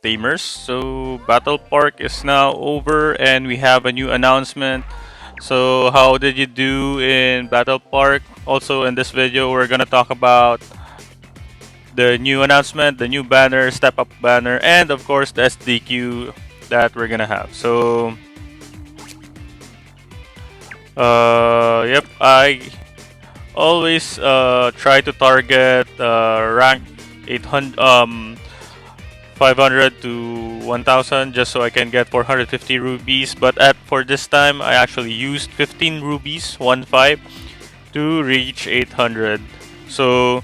Tamers. So Battle Park is now over and we have a new announcement. So how did you do in Battle Park? Also in this video we're gonna talk about the new announcement, the new banner, step up banner, and of course the SDQ that we're gonna have. So yep, I always try to target rank 800 500 to 1000 just so I can get 450 rubies, but for this time I actually used 15 rubies 15 to reach 800. So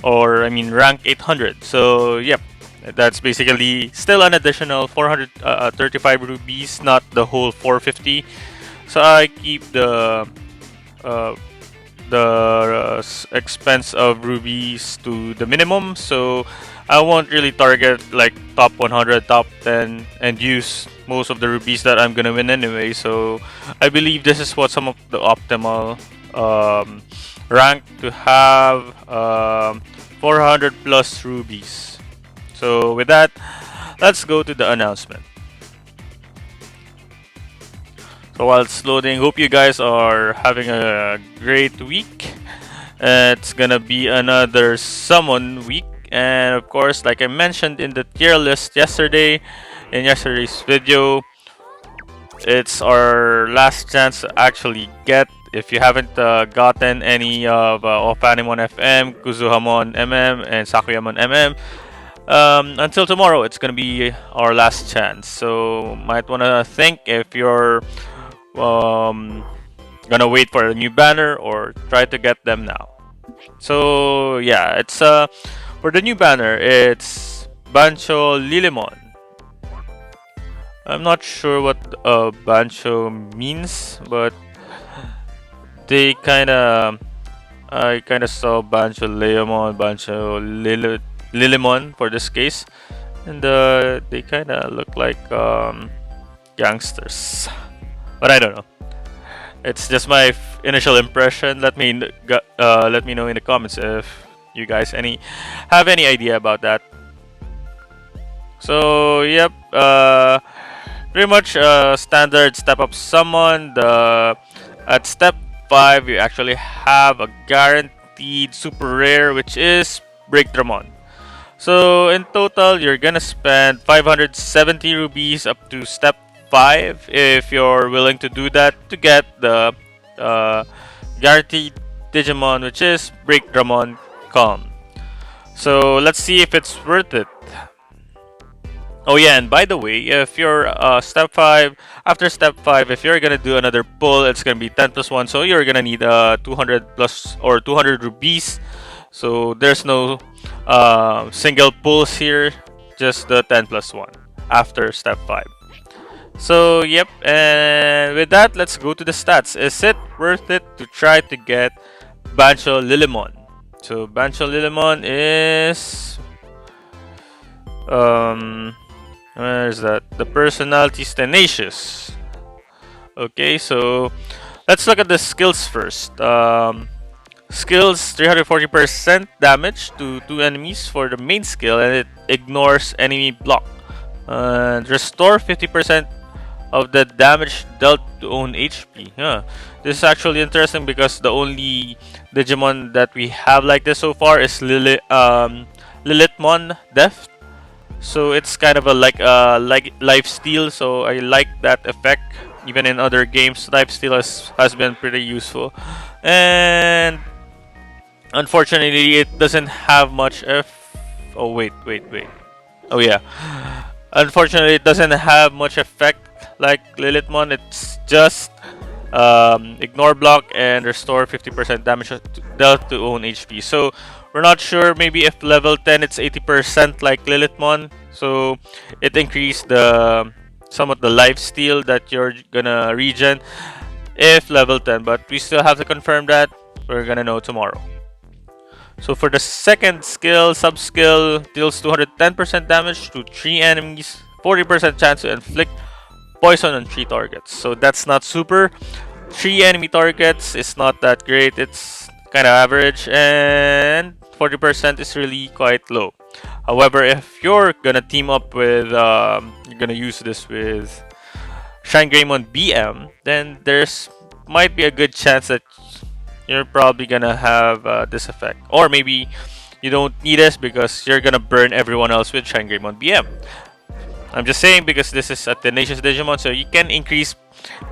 or I mean rank 800. So yep, that's basically still an additional 435 rubies, not the whole 450. So I keep uh, the expense of rubies to the minimum, so I won't really target like top 100, top 10 and use most of the rubies that I'm gonna win anyway. So I believe this is what some of the optimal rank to have 400 plus rubies. So with that, let's go to the announcement. So while it's loading, hope you guys are having a great week. It's gonna be another summon week, and of course, like I mentioned in the tier list yesterday, in yesterday's video, it's our last chance to actually get. If you haven't gotten any of Ofanimon FM, Kuzuhamon MM, and Sakuyamon MM, until tomorrow, it's gonna be our last chance. So might wanna think if you're um, gonna wait for a new banner or try to get them now. So yeah, it's for the new banner, it's Bancholillymon. I'm not sure what Bancho means, but they I kind of saw Bancholillymon, Bancholillymon for this case, and they kind of look like gangsters, but I don't know. It's just my initial impression. Let me know in the comments if you guys have any idea about that. So yep, pretty much standard step up summon. At step 5 you actually have a guaranteed super rare, which is Breakdramon. So in total you're gonna spend 570 rubies up to step 5 if you're willing to do that to get the guaranteed Digimon, which is Breakdramon Calm. So let's see if it's worth it. Oh yeah, and by the way, if you're step 5, after step 5, if you're gonna do another pull, it's gonna be 10 plus 1, so you're gonna need 200 plus or 200 rubies. So there's no single pulls here, just the 10 plus 1 after step 5. So yep, and with that, let's go to the stats. Is it worth it to try to get Bancholillymon? So Bancholillymon is where is that? The personality's tenacious. Okay, so let's look at the skills first. Skills 340% damage to 2 enemies for the main skill, and it ignores enemy block. And restore 50% of the damage dealt to own HP. Yeah, this is actually interesting because the only Digimon that we have like this so far is Lilithmon Deft. So it's kind of a like life steal. So I like that effect. Even in other games, life steal has been pretty useful. And unfortunately, it doesn't have much Oh wait. Oh yeah. Unfortunately, it doesn't have much effect like Lilithmon. It's just ignore block and restore 50% damage dealt to own HP. So we're not sure. Maybe if level 10, it's 80% like Lilithmon. So it increased somewhat the life steal that you're gonna regen if level 10. But we still have to confirm that. We're gonna know tomorrow. So for the second skill, sub-skill deals 210% damage to 3 enemies, 40% chance to inflict poison on 3 targets. So that's not super. 3 enemy targets is not that great. It's kind of average, and 40% is really quite low. However, if you're gonna team up with, you're gonna use this with Shine Greymon BM, then there's might be a good chance that you're probably gonna have this effect. Or maybe you don't need this because you're gonna burn everyone else with Shine Greymon BM. I'm just saying because this is a Tenacious Digimon, so you can increase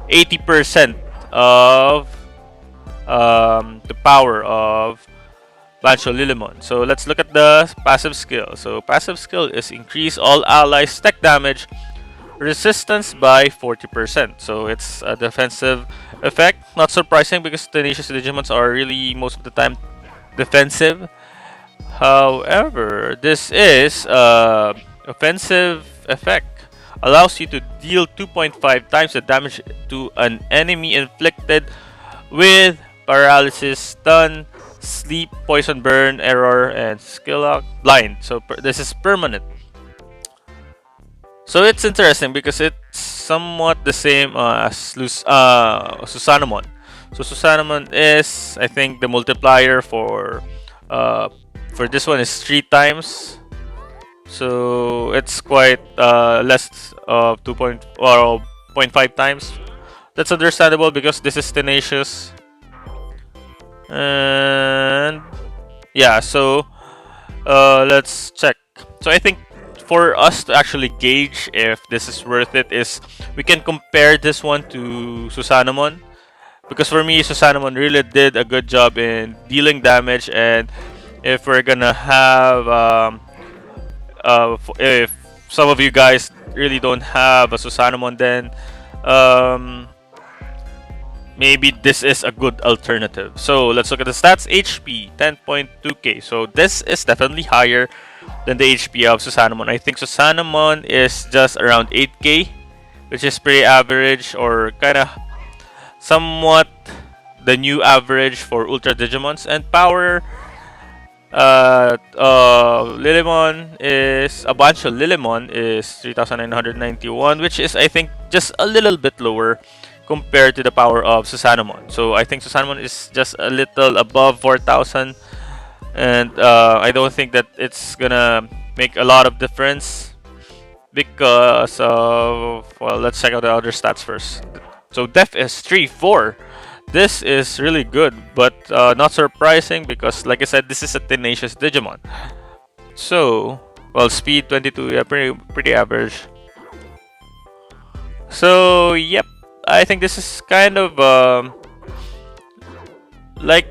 80% of the power of Bancholillymon. So let's look at the passive skill. So passive skill is increase all allies tech damage resistance by 40%. So it's a defensive effect. Not surprising because Tenacious Digimons are really most of the time defensive. However, this is offensive effect. Allows you to deal 2.5 times the damage to an enemy inflicted with paralysis, stun, sleep, poison burn, error, and skill lock, blind. So this is permanent. So it's interesting because it's somewhat the same as Susanamon. So Susanamon is, I think, the multiplier for this one is 3 times. So it's quite less of 0.5 times. That's understandable because this is tenacious. And yeah, so let's check. So I think for us to actually gauge if this is worth it is we can compare this one to Susanamon. Because for me, Susanamon really did a good job in dealing damage, and if we're gonna have if some of you guys really don't have a Susanamon, then maybe this is a good alternative. So let's look at the stats. HP 10.2k. So this is definitely higher than the HP of Susanamon. I think Susanamon is just around 8k, which is pretty average or kind of somewhat the new average for Ultra Digimons. And power Lilymon is a bunch of Lilymon is 3,991, which is I think just a little bit lower compared to the power of Susanamon. So I think Susanamon is just a little above 4,000, and I don't think that it's gonna make a lot of difference because of, well, let's check out the other stats first. So def is 3-4. This is really good, but not surprising because, like I said, this is a tenacious Digimon. So, well, speed 22, yeah, pretty average. So, yep, I think this is kind of like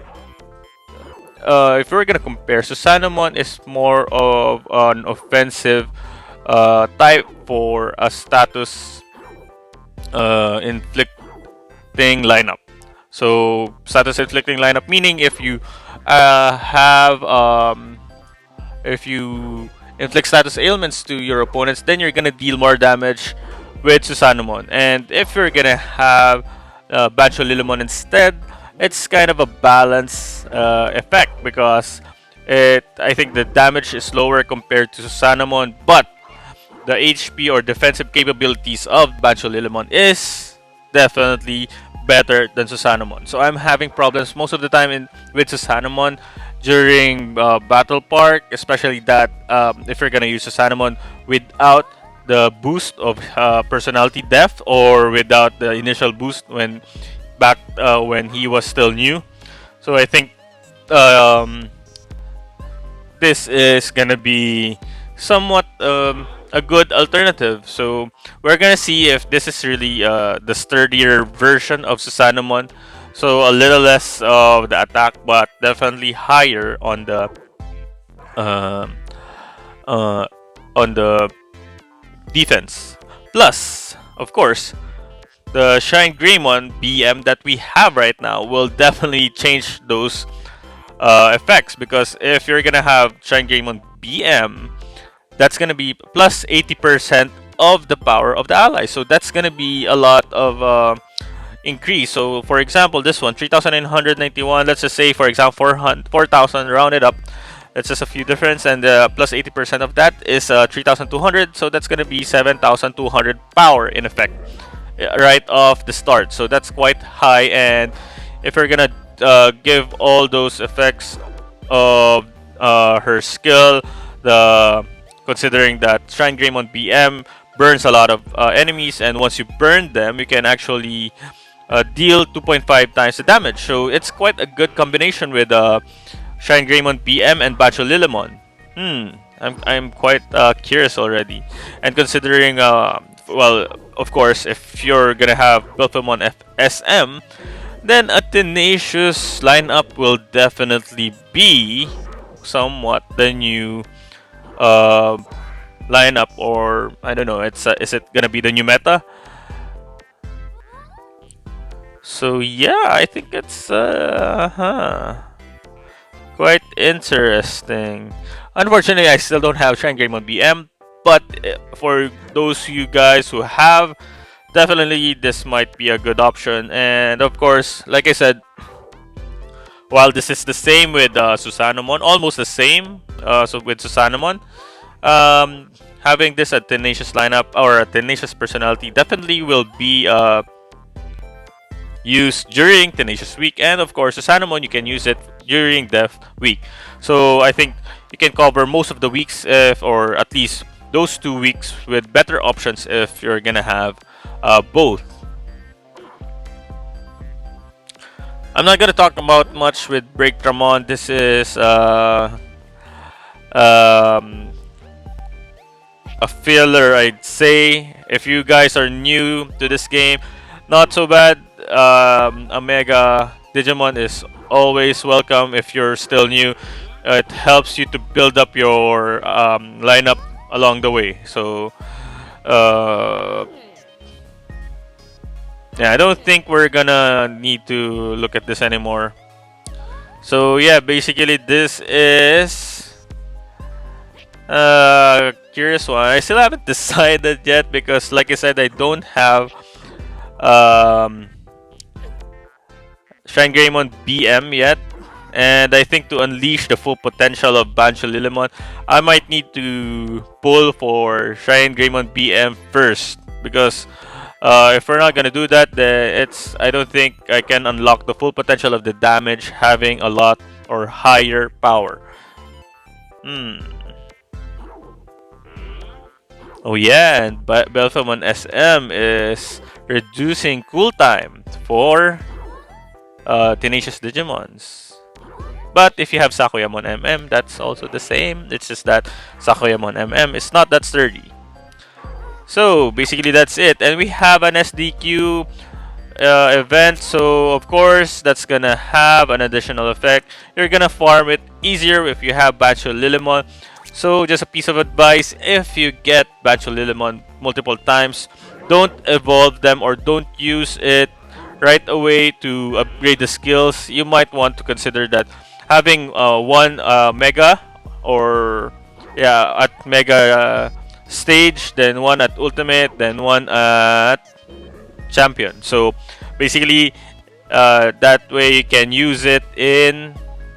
if we're gonna compare, Susanamon is more of an offensive type for a status inflicting lineup. So status inflicting lineup meaning if you if you inflict status ailments to your opponents, then you're gonna deal more damage with Susanamon. And if you're gonna have Bancholillymon instead, it's kind of a balance effect because I think the damage is lower compared to Susanamon, but the HP or defensive capabilities of Bancholillymon is definitely better than Susanamon. So I'm having problems most of the time with Susanamon during Battle Park, especially that if you're gonna use Susanamon without the boost of personality depth or without the initial boost when he was still new. So I think this is gonna be somewhat a good alternative. So we're gonna see if this is really the sturdier version of Susanamon. So a little less of the attack, but definitely higher on the uh, defense. Plus, of course, the Shine Greymon BM that we have right now will definitely change those effects, because if you're gonna have Shine Greymon BM, that's gonna be plus 80% of the power of the ally. So that's gonna be a lot of increase. So for example, this one 3,991. Let's just say, for example, 4,000 rounded up. That's just a few difference, and plus 80% of that is 3,200. So that's gonna be 7,200 power in effect right off the start. So that's quite high. And if you're gonna give all those effects of her skill, the considering that Shrine Greymon BM burns a lot of enemies, and once you burn them, you can actually deal 2.5 times the damage. So it's quite a good combination with Shrine Greymon BM and Bancholillymon. I'm quite curious already. And considering, well, of course, if you're gonna have Belphemon SM, then a tenacious lineup will definitely be somewhat the new uh, lineup, or I don't know. Is it gonna be the new meta? So yeah, I think it's quite interesting. Unfortunately, I still don't have Shrine Greymon BM, but for those you guys who have, definitely this might be a good option. And of course, like I said, while this is the same with Susanomon, almost the same. So with Susanomon, having this a tenacious lineup or a tenacious personality definitely will be used during Tenacious Week, and of course, Susanomon, you can use it during Death Week. So I think you can cover most of the weeks, if, or at least those 2 weeks, with better options if you're gonna have both. I'm not gonna talk about much with Breakdramon. This is um, a filler, I'd say. If you guys are new to this game, not so bad. A Mega Digimon is always welcome if you're still new. It helps you to build up your lineup along the way. So, uh, yeah, I don't think we're gonna need to look at this anymore. So, yeah, basically, this is curious one. I still haven't decided yet because, like I said, I don't have um, Shrine Greymon BM yet. And I think to unleash the full potential of Bancholillymon, I might need to pull for Shrine Greymon BM first. Because if we're not gonna do that, then I don't think I can unlock the full potential of the damage having a lot or higher power. Oh yeah, and Belphemon SM is reducing cool time for Tenacious Digimons. But if you have Sakuyamon MM, that's also the same. It's just that Sakuyamon MM is not that sturdy. So basically that's it. And we have an SDQ event. So of course that's gonna have an additional effect. You're gonna farm it easier if you have Bancholillymon. So just a piece of advice, if you get Bancholillymon multiple times, don't evolve them or don't use it right away to upgrade the skills. You might want to consider that having one mega, or yeah, at mega stage, then one at ultimate, then one at champion. So basically that way you can use it in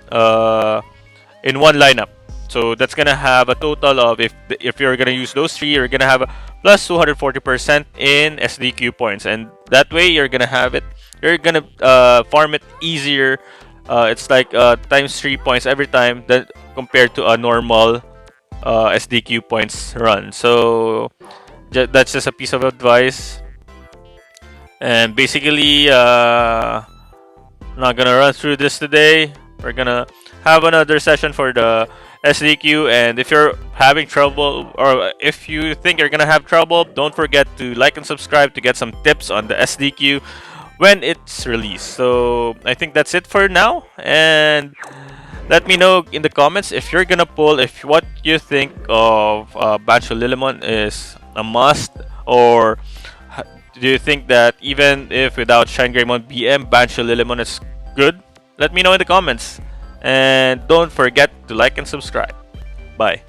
one lineup. So that's gonna have a total of, if you're gonna use those three, you're gonna have a plus 240% in SDQ points, and that way you're gonna have it. You're gonna farm it easier. It's like times 3 points every time that compared to a normal SDQ points run. So that's just a piece of advice. And basically, I'm not gonna run through this today. We're gonna have another session for the SDQ, and if you're having trouble, or if you think you're gonna have trouble, don't forget to like and subscribe to get some tips on the SDQ when it's released. So I think that's it for now, and let me know in the comments if you're gonna pull, if what you think of Bancholillymon is a must, or do you think that even if without Shrine Greymon BM, Bancholillymon is good? Let me know in the comments. And don't forget to like and subscribe. Bye.